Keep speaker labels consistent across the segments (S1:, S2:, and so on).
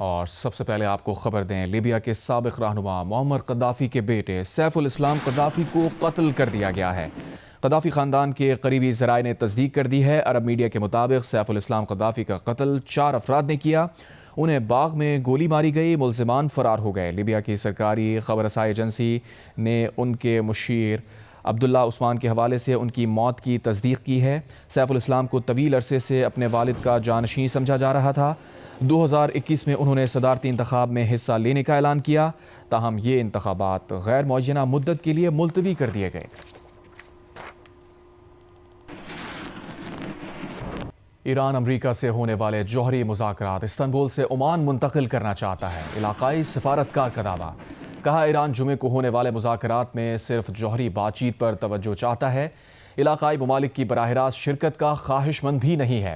S1: اور سب سے پہلے آپ کو خبر دیں، لیبیا کے سابق رہنما معمر قذافی کے بیٹے سیف الاسلام قذافی کو قتل کر دیا گیا ہے۔ قذافی خاندان کے قریبی ذرائع نے تصدیق کر دی ہے۔ عرب میڈیا کے مطابق سیف الاسلام قذافی کا قتل 4 افراد نے کیا، انہیں باغ میں گولی ماری گئی، ملزمان فرار ہو گئے۔ لیبیا کی سرکاری خبر رسائی ایجنسی نے ان کے مشیر عبداللہ عثمان کے حوالے سے ان کی موت کی تصدیق کی ہے۔ سیف الاسلام کو طویل عرصے سے اپنے والد کا جانشین سمجھا جا رہا تھا۔ 2021 میں انہوں نے صدارتی انتخاب میں حصہ لینے کا اعلان کیا، تاہم یہ انتخابات غیر معینہ مدت کے لیے ملتوی کر دیے گئے۔ ایران امریکہ سے ہونے والے جوہری مذاکرات استنبول سے عمان منتقل کرنا چاہتا ہے، علاقائی سفارتکار کا دعویٰ۔ کہا ایران جمعے کو ہونے والے مذاکرات میں صرف جوہری بات چیت پر توجہ چاہتا ہے، علاقائی ممالک کی براہ راست شرکت کا خواہش مند بھی نہیں ہے۔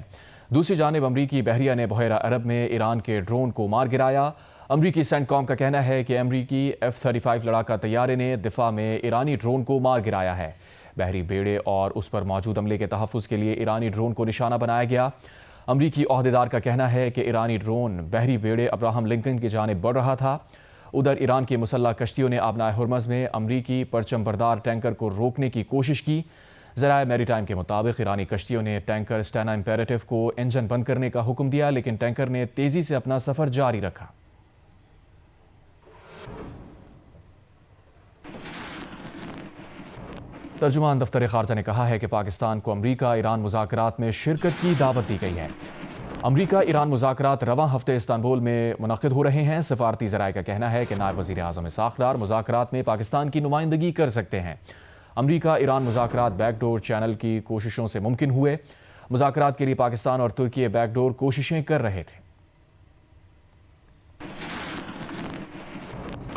S1: دوسری جانب امریکی بحریہ نے بحیرہ عرب میں ایران کے ڈرون کو مار گرایا۔ امریکی سینٹ کام کا کہنا ہے کہ امریکی F-35 لڑاکا طیارے نے دفاع میں ایرانی ڈرون کو مار گرایا ہے۔ بحری بیڑے اور اس پر موجود عملے کے تحفظ کے لیے ایرانی ڈرون کو نشانہ بنایا گیا۔ امریکی عہدیدار کا کہنا ہے کہ ایرانی ڈرون بحری بیڑے ابراہم لنکن کی جانب بڑھ رہا تھا۔ ادھر ایران کی مسلح کشتیوں نے آبنائے ہرمز میں امریکی پرچم بردار ٹینکر کو روکنے کی کوشش کی۔ ذرائع میری ٹائم کے مطابق ایرانی کشتیوں نے ٹینکر اسٹینا امپیریٹو کو انجن بند کرنے کا حکم دیا، لیکن ٹینکر نے تیزی سے اپنا سفر جاری رکھا۔ ترجمان دفتر خارجہ نے کہا ہے کہ پاکستان کو امریکہ ایران مذاکرات میں شرکت کی دعوت دی گئی ہے۔ امریکہ ایران مذاکرات رواں ہفتے استنبول میں منعقد ہو رہے ہیں۔ سفارتی ذرائع کا کہنا ہے کہ نائب وزیر اعظم اسحاق ڈار مذاکرات میں پاکستان کی نمائندگی کر سکتے ہیں۔ امریکہ ایران مذاکرات بیک ڈور چینل کی کوششوں سے ممکن ہوئے۔ مذاکرات کے لیے پاکستان اور ترکی بیک ڈور کوششیں کر رہے تھے۔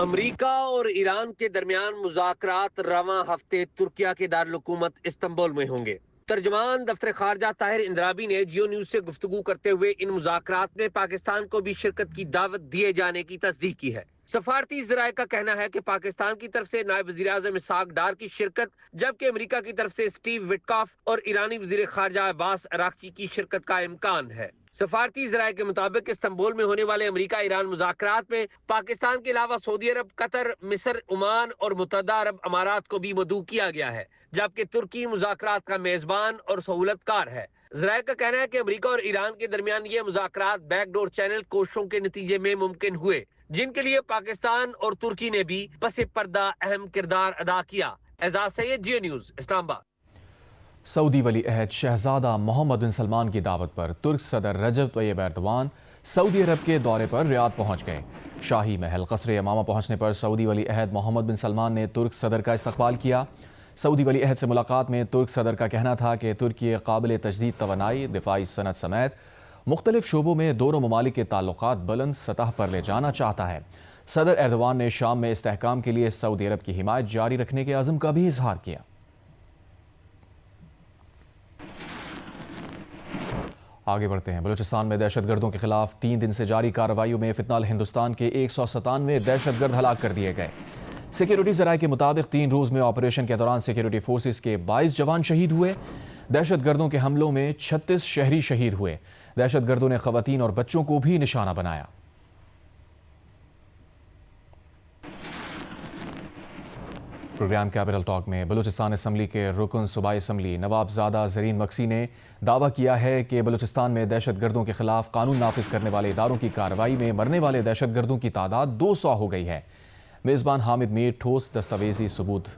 S2: امریکہ اور ایران کے درمیان مذاکرات رواں ہفتے ترکیہ کے دارالحکومت استنبول میں ہوں گے۔ ترجمان دفتر خارجہ طاہر اندرابی نے جیو نیوز سے گفتگو کرتے ہوئے ان مذاکرات میں پاکستان کو بھی شرکت کی دعوت دیے جانے کی تصدیق کی ہے۔ سفارتی ذرائع کا کہنا ہے کہ پاکستان کی طرف سے نائب وزیر اعظم اسحاق ڈار کی شرکت، جبکہ امریکہ کی طرف سے سٹیو وٹکاف اور ایرانی وزیر خارجہ عباس عراقچی کی شرکت کا امکان ہے۔ سفارتی ذرائع کے مطابق استنبول میں ہونے والے امریکہ ایران مذاکرات میں پاکستان کے علاوہ سعودی عرب، قطر، مصر، عمان اور متحدہ عرب امارات کو بھی مدعو کیا گیا ہے، جبکہ ترکی مذاکرات کا میزبان اور سہولت کار ہے۔ ذرائع کا کہنا ہے کہ امریکہ اور ایران کے درمیان یہ مذاکرات بیک ڈور چینل کوششوں کے نتیجے میں ممکن ہوئے، جن کے لیے پاکستان اور ترکی نے بھی پس پردہ اہم کردار ادا کیا۔ اعزاز سید، جیو نیوز، اسلام آباد۔
S1: سعودی ولی عہد شہزادہ محمد بن سلمان کی دعوت پر ترک صدر رجب طیب ایردوان سعودی عرب کے دورے پر ریاض پہنچ گئے۔ شاہی محل قصر یمامہ پہنچنے پر سعودی ولی عہد محمد بن سلمان نے ترک صدر کا استقبال کیا۔ سعودی ولی عہد سے ملاقات میں ترک صدر کا کہنا تھا کہ ترکی قابل تجدید توانائی، دفاعی صنعت سمیت مختلف شعبوں میں دونوں ممالک کے تعلقات بلند سطح پر لے جانا چاہتا ہے۔ صدر ایردوان نے شام میں استحکام کے لیے سعودی عرب کی حمایت جاری رکھنے کے عزم کا بھی اظہار کیا۔ آگے بڑھتے ہیں۔ بلوچستان میں دہشت گردوں کے خلاف 3 دن سے جاری کارروائیوں میں فی الحال ہندوستان کے 197 دہشت گرد ہلاک کر دیے گئے۔ سیکیورٹی ذرائع کے مطابق 3 روز میں آپریشن کے دوران سیکیورٹی فورسز کے 22 جوان شہید ہوئے۔ دہشت گردوں کے حملوں میں 36 شہری شہید ہوئے۔ دہشت گردوں نے خواتین اور بچوں کو بھی نشانہ بنایا۔ پروگرام کیپٹل ٹاک میں بلوچستان اسمبلی کے رکن صوبائی اسمبلی نواب زادہ زرین مکسی نے دعویٰ کیا ہے کہ بلوچستان میں دہشت گردوں کے خلاف قانون نافذ کرنے والے اداروں کی کارروائی میں مرنے والے دہشت گردوں کی تعداد 200 ہو گئی ہے۔ میزبان حامد میر ٹھوس دستاویزی ثبوت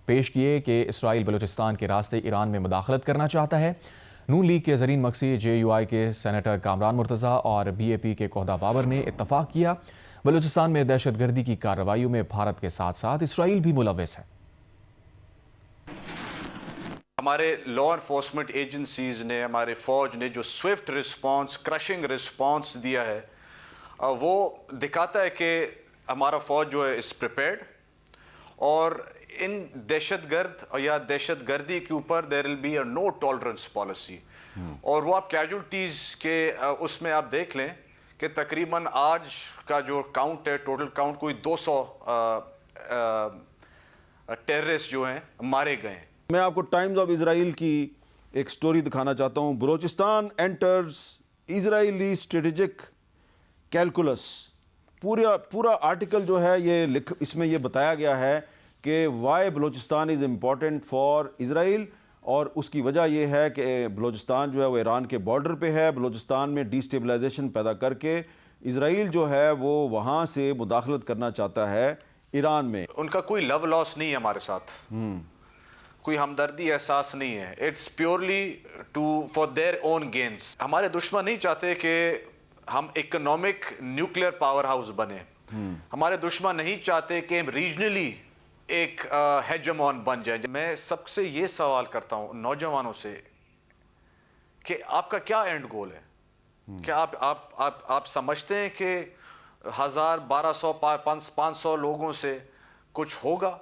S1: پیش کیے کہ اسرائیل بلوچستان کے راستے ایران میں مداخلت کرنا چاہتا ہے۔ نون لیگ کے زرین مکسی، JUI کے سینیٹر کامران مرتضیٰ اور BAP کے کوہدہ بابر نے اتفاق کیا بلوچستان میں دہشت گردی کی کارروائیوں میں بھارت کے ساتھ ساتھ اسرائیل بھی ملوث ہے۔
S3: ہمارے لا انفورسمنٹ ایجنسیز نے، ہمارے فوج نے جو سوئفٹ رسپانس، کرشنگ رسپانس دیا ہے، وہ دکھاتا ہے کہ ہمارا فوج جو ہے اس پریپیئرڈ، اور ان دہشت گرد یا دہشت گردی کے اوپر there will be a no tolerance policy. اور وہ آپ کیجولٹیز کے اس میں آپ دیکھ لیں کہ تقریباً آج کا جو کاؤنٹ ہے، ٹوٹل کاؤنٹ کوئی 200 ٹیررسٹ جو ہیں مارے گئے ہیں۔
S4: میں آپ کو ٹائمز آف اسرائیل کی ایک سٹوری دکھانا چاہتا ہوں۔ بلوچستان انٹرز اسرائیلی اسٹریٹجک کیلکولس پورا آرٹیکل جو ہے یہ اس میں یہ بتایا گیا ہے کہ why Balochistan is important for Israel, اور اس کی وجہ یہ ہے کہ بلوچستان جو ہے وہ ایران کے بارڈر پہ ہے. بلوچستان میں ڈی اسٹیبلائزیشن پیدا کر کے اسرائیل جو ہے وہ وہاں سے مداخلت کرنا چاہتا ہے ایران میں.
S3: ان کا کوئی لو لاس نہیں ہے ہمارے ساتھ، کوئی ہمدردی احساس نہیں ہے. It's purely for their own gains. ہمارے دشمن نہیں چاہتے کہ ہم اکنامک نیوکلیئر پاور ہاؤس بنے. ہمارے دشمن نہیں چاہتے کہ ہم ریجنلی ایک ہیجمون بن جائیں. میں سب سے یہ سوال کرتا ہوں نوجوانوں سے کہ آپ کا کیا اینڈ گول ہے؟ کیا آپ سمجھتے ہیں کہ 1000 1200 500 لوگوں سے کچھ ہوگا؟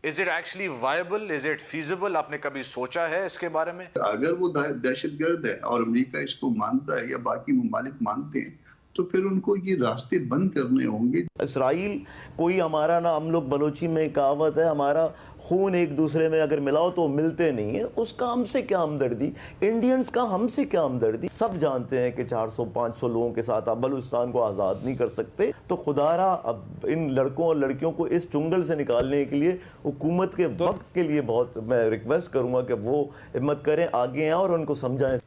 S3: Is it actually viable? Is it feasible? آپ نے کبھی سوچا ہے اس کے بارے میں؟
S5: اگر وہ دہشت گرد ہے اور امریکہ اس کو مانتا ہے یا باقی ممالک مانتے ہیں تو پھر ان کو یہ راستے بند کرنے ہوں گے.
S6: اسرائیل کوئی ہمارا نا، ہم لوگ بلوچی میں کہاوت ہے ہمارا خون ایک دوسرے میں اگر ملاؤ تو ملتے نہیں ہیں. اس کا ہم سے کیا ہمدردی، انڈینز کا ہم سے کیا ہمدردی. سب جانتے ہیں کہ 400-500 لوگوں کے ساتھ آپ بلوچستان کو آزاد نہیں کر سکتے. تو خدا را اب ان لڑکوں اور لڑکیوں کو اس چنگل سے نکالنے کے لیے حکومت کے وقت کے لیے بہت میں ریکویسٹ کروں گا کہ وہ ہمت کریں، آگے ہیں اور ان کو سمجھائیں.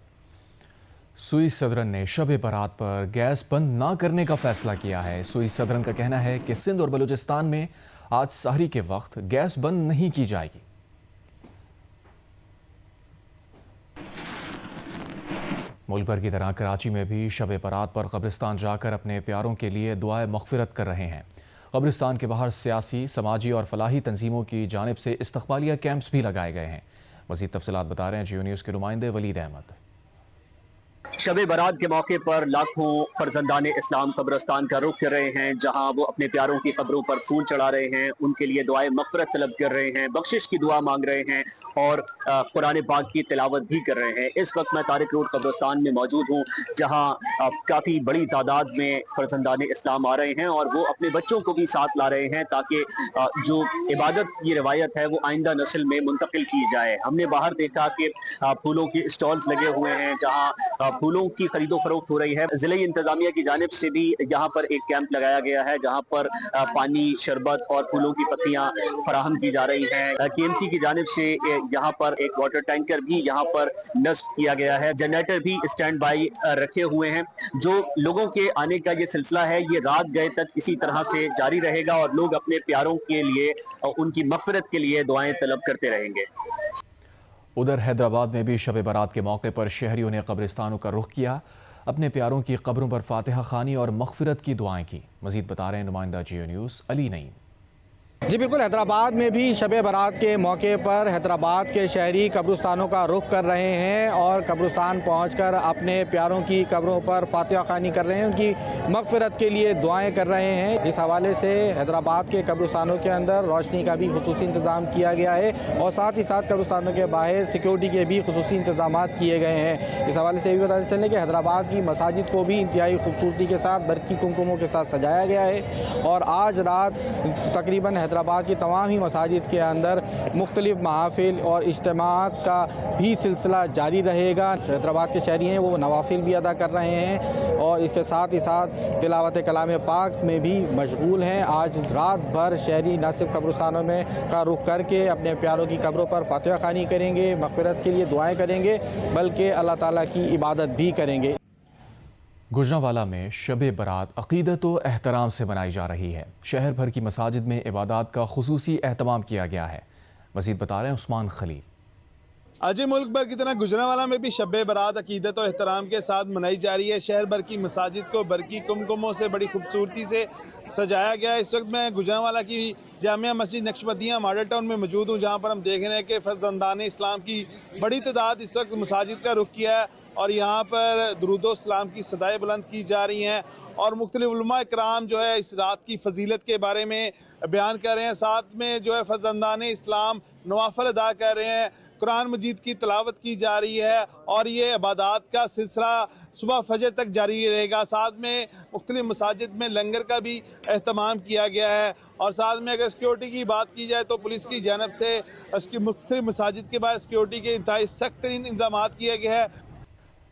S1: سوئس صدرن نے شب برات پر گیس بند نہ کرنے کا فیصلہ کیا ہے. سوئس صدرن کا کہنا ہے کہ سندھ اور بلوچستان میں آج سحری کے وقت گیس بند نہیں کی جائے گی. ملک بھر کی طرح کراچی میں بھی شب برات پر قبرستان جا کر اپنے پیاروں کے لیے دعائے مغفرت کر رہے ہیں. قبرستان کے باہر سیاسی، سماجی اور فلاحی تنظیموں کی جانب سے استقبالیہ کیمپس بھی لگائے گئے ہیں. مزید تفصیلات بتا رہے ہیں جیو نیوز کے نمائندے ولید احمد.
S7: شب برات کے موقع پر لاکھوں فرزندان اسلام قبرستان کا رخ کر رہے ہیں، جہاں وہ اپنے پیاروں کی قبروں پر پھول چڑھا رہے ہیں، ان کے لیے دعائے مغفرت طلب کر رہے ہیں، بخشش کی دعا مانگ رہے ہیں اور قرآن پاک کی تلاوت بھی کر رہے ہیں. اس وقت میں طارق روڈ قبرستان میں موجود ہوں، جہاں کافی بڑی تعداد میں فرزندان اسلام آ رہے ہیں اور وہ اپنے بچوں کو بھی ساتھ لا رہے ہیں تاکہ جو عبادت کی روایت ہے وہ آئندہ نسل میں منتقل کی جائے. ہم نے باہر دیکھا کہ پھولوں کی اسٹالز لگے ہوئے ہیں جہاں پھولوں کی خرید و فروخت ہو رہی ہے. ضلعی انتظامیہ کی جانب سے بھی یہاں پر ایک کیمپ لگایا گیا ہے جہاں پر پانی، شربت اور پھولوں کی پتیاں فراہم کی جا رہی ہیں. کے ایم سی کی جانب سے یہاں پر ایک واٹر ٹینکر بھی یہاں پر نصب کیا گیا ہے. جنریٹر بھی اسٹینڈ بائی رکھے ہوئے ہیں. جو لوگوں کے آنے کا یہ سلسلہ ہے یہ رات گئے تک اسی طرح سے جاری رہے گا اور لوگ اپنے پیاروں کے لیے ان کی مغفرت کے لیے دعائیں طلب کرتے رہیں گے.
S1: ادھر حیدرآباد میں بھی شب برات کے موقع پر شہریوں نے قبرستانوں کا رخ کیا، اپنے پیاروں کی قبروں پر فاتحہ خوانی اور مغفرت کی دعائیں کی. مزید بتا رہے ہیں نمائندہ جیو نیوز علی نعیم.
S8: جی بالکل، حیدرآباد میں بھی شب برات کے موقع پر حیدرآباد کے شہری قبرستانوں کا رخ کر رہے ہیں اور قبرستان پہنچ کر اپنے پیاروں کی قبروں پر فاتحہ خوانی کر رہے ہیں، ان کی مغفرت کے لیے دعائیں کر رہے ہیں. اس حوالے سے حیدرآباد کے قبرستانوں کے اندر روشنی کا بھی خصوصی انتظام کیا گیا ہے اور ساتھ ہی ساتھ قبرستانوں کے باہر سیکیورٹی کے بھی خصوصی انتظامات کیے گئے ہیں. اس حوالے سے یہ بھی بتاتے چلیں کہ حیدرآباد کی مساجد کو بھی انتہائی خوبصورتی کے ساتھ برقی کمکموں کے ساتھ سجایا گیا ہے اور آج رات تقریباً حیدرآباد کی تمام ہی مساجد کے اندر مختلف محافل اور اجتماعات کا بھی سلسلہ جاری رہے گا. حیدرآباد کے شہری ہیں وہ نوافل بھی ادا کر رہے ہیں اور اس کے ساتھ ہی ساتھ تلاوت کلام پاک میں بھی مشغول ہیں. آج رات بھر شہری نہ صرف قبرستانوں میں کا رخ کر کے اپنے پیاروں کی قبروں پر فاتحہ خوانی کریں گے، مغفرت کے لیے دعائیں کریں گے، بلکہ اللہ تعالیٰ کی عبادت بھی کریں گے.
S1: گوجرانوالہ میں شب برات عقیدت و احترام سے منائی جا رہی ہے. شہر بھر کی مساجد میں عبادات کا خصوصی اہتمام کیا گیا ہے. مزید بتا رہے ہیں عثمان خلیل.
S9: آج ملک بھر کی طرح گوجرانوالہ میں بھی شب برات عقیدت و احترام کے ساتھ منائی جا رہی ہے. شہر بھر کی مساجد کو برقی کمکموں سے بڑی خوبصورتی سے سجایا گیا ہے. اس وقت میں گوجرانوالہ کی جامعہ مسجد نقشبندیہ ماڈل ٹاؤن میں موجود ہوں، جہاں پر ہم دیکھ رہے ہیں کہ فرزندان اسلام کی بڑی تعداد اس وقت مساجد کا رخ کیا ہے اور یہاں پر درود و سلام کی صدائیں بلند کی جا رہی ہیں اور مختلف علماء اکرام جو ہے اس رات کی فضیلت کے بارے میں بیان کر رہے ہیں. ساتھ میں جو ہے فرزندان اسلام نوافل ادا کر رہے ہیں، قرآن مجید کی تلاوت کی جا رہی ہے اور یہ عبادات کا سلسلہ صبح فجر تک جاری رہے گا. ساتھ میں مختلف مساجد میں لنگر کا بھی اہتمام کیا گیا ہے اور ساتھ میں اگر سیکیورٹی کی بات کی جائے تو پولیس کی جانب سے اس کی مختلف مساجد کے بعد سیکیورٹی کے انتہائی سخت ترین انتظامات کیے گئے ہیں.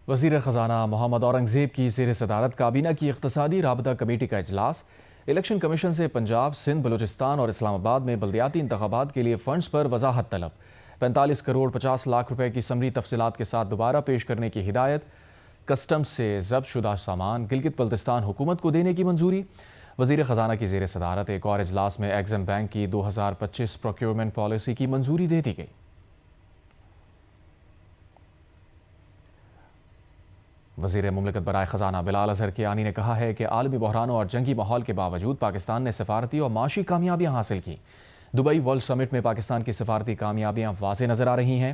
S1: وزیر خزانہ محمد اورنگزیب کی زیر صدارت کابینہ کی اقتصادی رابطہ کمیٹی کا اجلاس۔ الیکشن کمیشن سے پنجاب، سندھ، بلوچستان اور اسلام آباد میں بلدیاتی انتخابات کے لیے فنڈز پر وضاحت طلب۔ 45 کروڑ 50 لاکھ روپے کی سمری تفصیلات کے ساتھ دوبارہ پیش کرنے کی ہدایت۔ کسٹم سے ضبط شدہ سامان گلگت بلتستان حکومت کو دینے کی منظوری۔ وزیر خزانہ کی زیر صدارت ایک اور اجلاس میں ایگزم بینک کی 2025 پروکیورمنٹ پالیسی کی منظوری دے دی گئی۔ وزیر مملکت برائے خزانہ بلال اظہر کیانی نے کہا ہے کہ عالمی بحرانوں اور جنگی ماحول کے باوجود پاکستان نے سفارتی اور معاشی کامیابیاں حاصل کی۔ دبئی ورلڈ سمٹ میں پاکستان کی سفارتی کامیابیاں واضح نظر آ رہی ہیں۔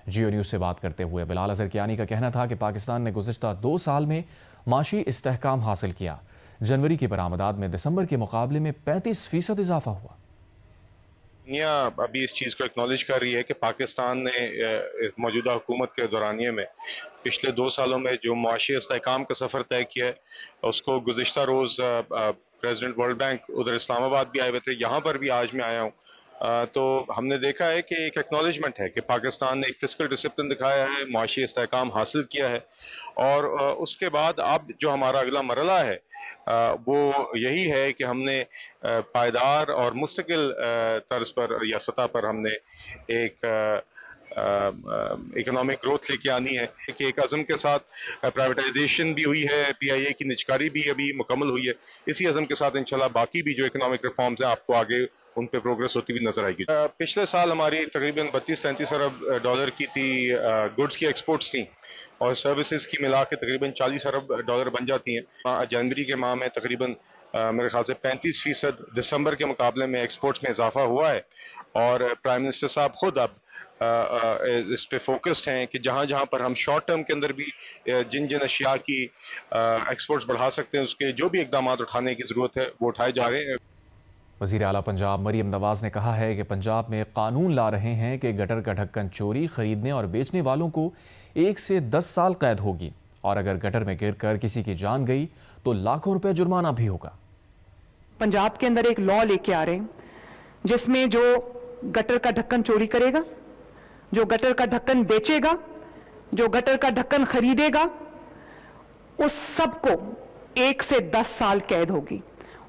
S1: جیو نیوز سے بات کرتے ہوئے بلال اظہر کیانی کا کہنا تھا کہ پاکستان نے گزشتہ 2 سال میں معاشی استحکام حاصل کیا۔ جنوری کی برآمدات میں دسمبر کے مقابلے میں 35% اضافہ ہوا۔
S10: دنیا ابھی اس چیز کو اکنالج کر رہی ہے کہ پاکستان نے موجودہ حکومت کے دورانیے میں پچھلے 2 سالوں میں جو معاشی استحکام کا سفر طے کیا ہے، اس کو گزشتہ روز پریزیڈنٹ ورلڈ بینک ادھر اسلام آباد بھی آئے ہوئے تھے، یہاں پر بھی آج میں آیا ہوں، تو ہم نے دیکھا ہے کہ ایک ایکنالجمنٹ ہے کہ پاکستان نے ایک فسکل ڈسپلن دکھایا ہے، معاشی استحکام حاصل کیا ہے، اور اس کے بعد اب جو ہمارا اگلا مرحلہ ہے وہ یہی ہے کہ ہم نے پائیدار اور مستقل طرز پر یا سطح پر ہم نے ایک اکنامک گروتھ لے کے آنی ہے کہ ایک عزم کے ساتھ پرائیویٹائزیشن بھی ہوئی ہے، پی آئی اے کی نجکاری بھی ابھی مکمل ہوئی ہے، اسی عزم کے ساتھ انشاءاللہ باقی بھی جو اکنامک ریفارمز ہیں آپ کو آگے ان پہ پروگریس ہوتی ہوئی نظر آئے گی۔ پچھلے سال ہماری تقریباً 32-33 ارب ڈالر کی تھی گڈز کی ایکسپورٹس تھیں، اور سروسز کی ملا کے تقریباً 40 ارب ڈالر بن جاتی ہیں۔ جنوری کے ماہ میں تقریباً میرے خیال سے 35% دسمبر کے مقابلے میں ایکسپورٹس میں اضافہ ہوا ہے، اور پرائم منسٹر صاحب خود اب اس پہ فوکسڈ ہیں کہ جہاں جہاں پر ہم شارٹ ٹرم کے اندر بھی جن اشیاء کی ایکسپورٹس بڑھا سکتے ہیں، اس کے جو بھی اقدامات اٹھانے کی ضرورت ہے وہ اٹھائے جا رہے ہیں۔
S1: وزیر اعلیٰ پنجاب مریم نواز نے کہا ہے کہ پنجاب میں قانون لا رہے ہیں کہ گٹر کا ڈھکن چوری، خریدنے اور بیچنے والوں کو 1 سے 10 سال قید ہوگی، اور اگر گٹر میں گر کر کسی کی جان گئی تو لاکھوں روپے جرمانہ بھی ہوگا۔
S11: پنجاب کے اندر ایک لا لے کے آ رہے ہیں جس میں جو گٹر کا ڈھکن چوری کرے گا، جو گٹر کا ڈھکن بیچے گا، جو گٹر کا ڈھکن خریدے گا، اس سب کو 1 سے 10 سال قید ہوگی،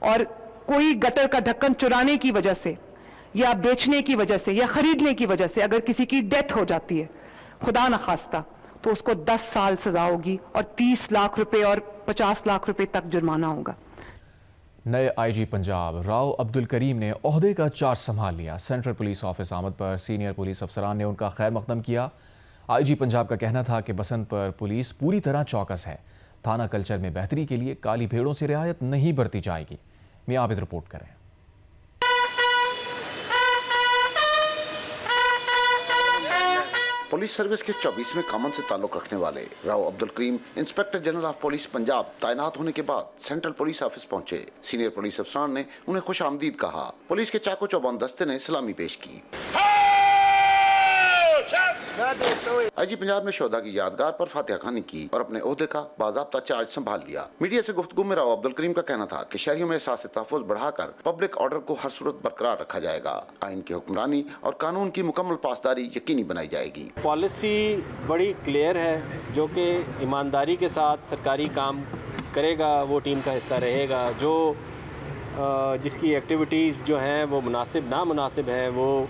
S11: اور کوئی گٹر کا ڈھکن چرانے کی وجہ سے یا بیچنے کی وجہ سے یا خریدنے کی وجہ سے اگر کسی کی ڈیتھ ہو جاتی ہے خدا نخواستہ تو اس کو 10 سال سزا ہوگی اور 30 لاکھ روپے اور 50 لاکھ روپے تک جرمانہ ہوگا۔
S1: نئے آئی جی پنجاب راؤ عبدالکریم نے عہدے کا چارج سنبھال لیا۔ سینٹرل پولیس آفس آمد پر سینئر پولیس افسران نے ان کا خیر مقدم کیا۔ آئی جی پنجاب کا کہنا تھا کہ بسنت پر پولیس پوری طرح چوکس ہے۔ تھانہ کلچر میں بہتری کے لیے کالی بھیڑوں سے رعایت نہیں برتی جائے گی۔ میاں عابد رپورٹ کریں۔
S12: پولیس سروس کے 24ویں کامن سے تعلق رکھنے والے Rao Abdul Karim inspector general of police Punjab تعینات ہونے کے بعد سینٹرل پولیس آفس پہنچے۔ سینئر پولیس افسران نے انہیں خوش آمدید کہا۔ پولیس کے چاقو چوبند دستے نے سلامی پیش کی۔ آئی جی پنجاب نے شہداء کی یادگار پر فاتحہ خوانی کی اور اپنے عہدے کا باضابطہ چارج سنبھال لیا۔ میڈیا سے گفتگو میں راؤ عبدالکریم کا کہنا تھا کہ شہریوں میں احساس تحفظ بڑھا کر پبلک آرڈر کو ہر صورت برقرار رکھا جائے گا۔ آئین کی حکمرانی اور قانون کی مکمل پاسداری یقینی بنائی جائے گی۔
S13: پالیسی بڑی کلیئر ہے، جو کہ ایمانداری کے ساتھ سرکاری کام کرے گا وہ ٹیم کا حصہ رہے گا، جو جس کی ایکٹیویٹیز جو ہیں وہ مناسب نامناسب ہیں وہ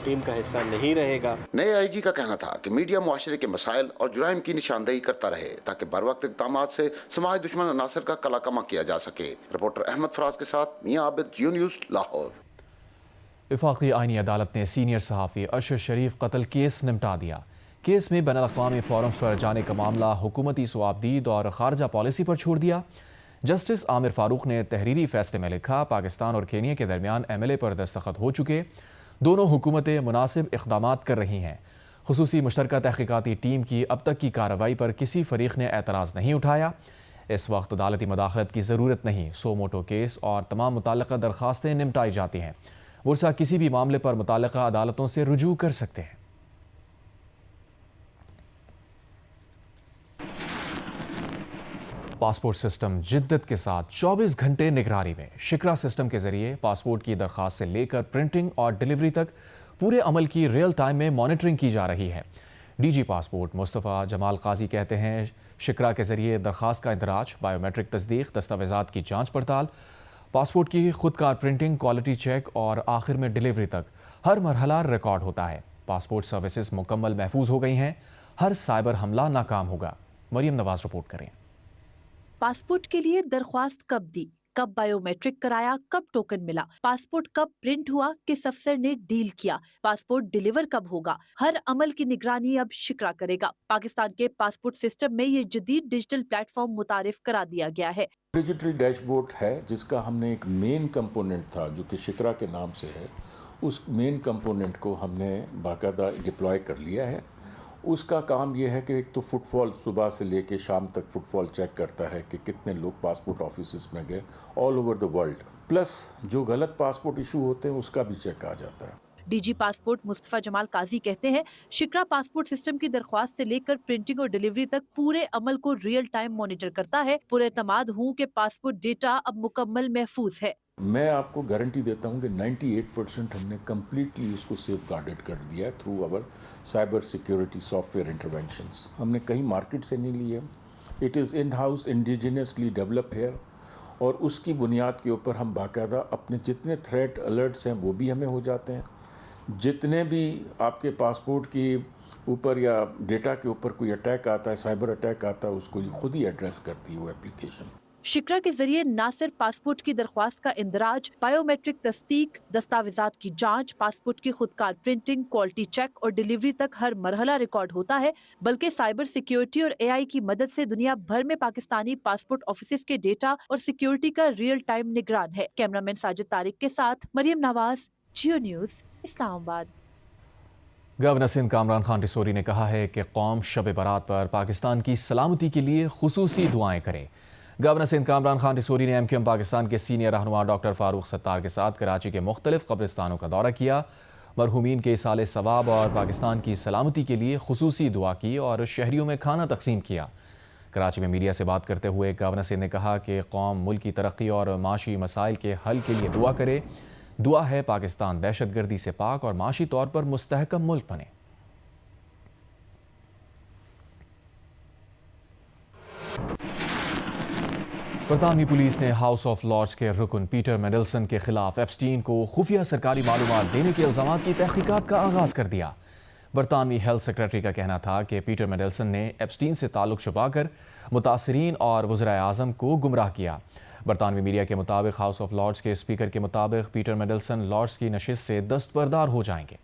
S13: ٹیم کا حصہ نہیں رہے گا۔
S12: نئے آئی جی کا کہنا تھا کہ میڈیا معاشرے کے مسائل اور جرائم کی نشاندہی کرتا رہے تاکہ بر وقت اقدامات سے سماج دشمن عناصر کا کلا کما کیا جا سکے۔ رپورٹر احمد فراز کے ساتھ میاں عابد، جیو نیوز، لاہور۔
S1: وفاقی آئینی عدالت نے سینئر صحافی ارشد شریف قتل کیس نمٹا دیا۔ کیس میں بین الاقوامی فورمز پر جانے کا معاملہ حکومتی ثوابدید اور خارجہ پالیسی پر چھوڑ دیا۔ جسٹس عامر فاروق نے تحریری فیصلے میں لکھا، پاکستان اور کینیا کے درمیان MLA پر دستخط ہو چکے، دونوں حکومتیں مناسب اقدامات کر رہی ہیں۔ خصوصی مشترکہ تحقیقاتی ٹیم کی اب تک کی کارروائی پر کسی فریق نے اعتراض نہیں اٹھایا۔ اس وقت عدالتی مداخلت کی ضرورت نہیں، سو موٹو کیس اور تمام متعلقہ درخواستیں نمٹائی جاتی ہیں۔ ورثہ کسی بھی معاملے پر متعلقہ عدالتوں سے رجوع کر سکتے ہیں۔ پاسپورٹ سسٹم جدت کے ساتھ 24 گھنٹے نگرانی میں۔ شکرا سسٹم کے ذریعے پاسپورٹ کی درخواست سے لے کر پرنٹنگ اور ڈیلیوری تک پورے عمل کی ریئل ٹائم میں مانیٹرنگ کی جا رہی ہے۔ ڈی جی پاسپورٹ مصطفیٰ جمال قاضی کہتے ہیں شکرا کے ذریعے درخواست کا اندراج، بائیومیٹرک تصدیق، دستاویزات کی جانچ پڑتال، پاسپورٹ کی خود کار پرنٹنگ، کوالٹی چیک اور آخر میں ڈیلیوری تک ہر مرحلہ ریکارڈ ہوتا ہے۔ پاسپورٹ سروسز مکمل محفوظ ہو گئی ہیں، ہر سائبر حملہ ناکام ہوگا۔ مریم نواز رپورٹ کریں۔
S14: پاسپورٹ کے لیے درخواست کب دی، کب بائیو میٹرک کرایا، کب ٹوکن ملا، پاسپورٹ کب پرنٹ ہوا، کس افسر نے ڈیل کیا، پاسپورٹ ڈیلیور کب ہوگا، ہر عمل کی نگرانی اب شکرا کرے گا۔ پاکستان کے پاسپورٹ سسٹم میں یہ جدید ڈیجیٹل پلیٹ فارم متعارف کرا دیا گیا ہے۔
S15: ڈیجیٹل ڈیش بورڈ ہے جس کا ہم نے ایک مین کمپوننٹ تھا جو کہ شکرا کے نام سے ہے، اس مین کمپوننٹ کو ہم نے باقاعدہ ڈپلوائے کر لیا ہے۔ اس کا کام یہ ہے کہ ایک تو فٹ فال صبح سے لے کے شام تک فٹ فال چیک کرتا ہے کہ کتنے لوگ پاسپورٹ آفیسز میں گئے all over the world, plus جو غلط پاسپورٹ ایشو ہوتے ہیں اس کا بھی چیک آ جاتا ہے۔
S14: ڈی جی پاسپورٹ مصطفیٰ جمال قاضی کہتے ہیں شکرا پاسپورٹ سسٹم کی درخواست سے لے کر پرنٹنگ اور ڈیلیوری تک پورے عمل کو ریئل ٹائم مانیٹر کرتا ہے۔ پورے اعتماد ہوں کہ پاسپورٹ ڈیٹا اب مکمل محفوظ ہے۔
S15: میں آپ کو گارنٹی دیتا ہوں کہ 98% ہم نے کمپلیٹلی اس کو سیف گارڈڈ کر دیا ہے through our cyber security software interventions. ہم نے کہیں مارکیٹ سے نہیں لی ہے، it is in house indigenously developed ہے، اور اس کی بنیاد کے اوپر ہم باقاعدہ اپنے جتنے تھریٹ الرٹس ہیں وہ بھی ہمیں ہو جاتے ہیں، جتنے بھی آپ کے پاسپورٹ کے اوپر یا ڈیٹا کے اوپر کوئی اٹیک آتا ہے، سائبر اٹیک آتا ہے، اس کو خود ہی ایڈریس کرتی ہے وہ اپلیکیشن۔
S14: شکرا کے ذریعے نہ صرف پاسپورٹ کی درخواست کا اندراج، بائیو میٹرک تصدیق، دستاویزات کی جانچ، پاسپورٹ کی خود کار پرنٹنگ، کوالٹی چیک اور ڈیلیوری تک ہر مرحلہ ریکارڈ ہوتا ہے، بلکہ سائبر سیکیورٹی اور اے آئی کی مدد سے دنیا بھر میں پاکستانی پاسپورٹ آفیسز کے ڈیٹا اور سیکیورٹی کا ریئل ٹائم نگران ہے۔ کیمرامین ساجد طارق کے ساتھ مریم نواز، جیو نیوز، اسلام آباد۔
S1: گورنر سندھ کامران خان ٹسوری نے کہا ہے کہ قوم شب برات پر پاکستان کی سلامتی کے لیے خصوصی دعائیں کرے۔ گورنر سندھ کامران خان ٹسوری نے MQM پاکستان کے سینئر رہنما ڈاکٹر فاروق ستار کے ساتھ کراچی کے مختلف قبرستانوں کا دورہ کیا، مرحومین کے ایصال ثواب اور پاکستان کی سلامتی کے لیے خصوصی دعا کی اور شہریوں میں کھانا تقسیم کیا۔ کراچی میں میڈیا سے بات کرتے ہوئے گورنر سندھ نے کہا کہ قوم ملک کی ترقی اور معاشی مسائل کے حل کے لیے دعا کرے۔ دعا ہے پاکستان دہشت گردی سے پاک اور معاشی طور پر مستحکم ملک بنے۔ برطانوی پولیس نے ہاؤس آف لارڈز کے رکن پیٹر مینڈلسن کے خلاف ایپسٹین کو خفیہ سرکاری معلومات دینے کے الزامات کی تحقیقات کا آغاز کر دیا۔ برطانوی ہیلتھ سیکرٹری کا کہنا تھا کہ پیٹر مینڈلسن نے ایپسٹین سے تعلق چھپا کر متاثرین اور وزراء اعظم کو گمراہ کیا۔ برطانوی میڈیا کے مطابق ہاؤس آف لارڈز کے اسپیکر کے مطابق پیٹر مینڈلسن لارڈز کی نشست سے دستبردار ہو جائیں گے۔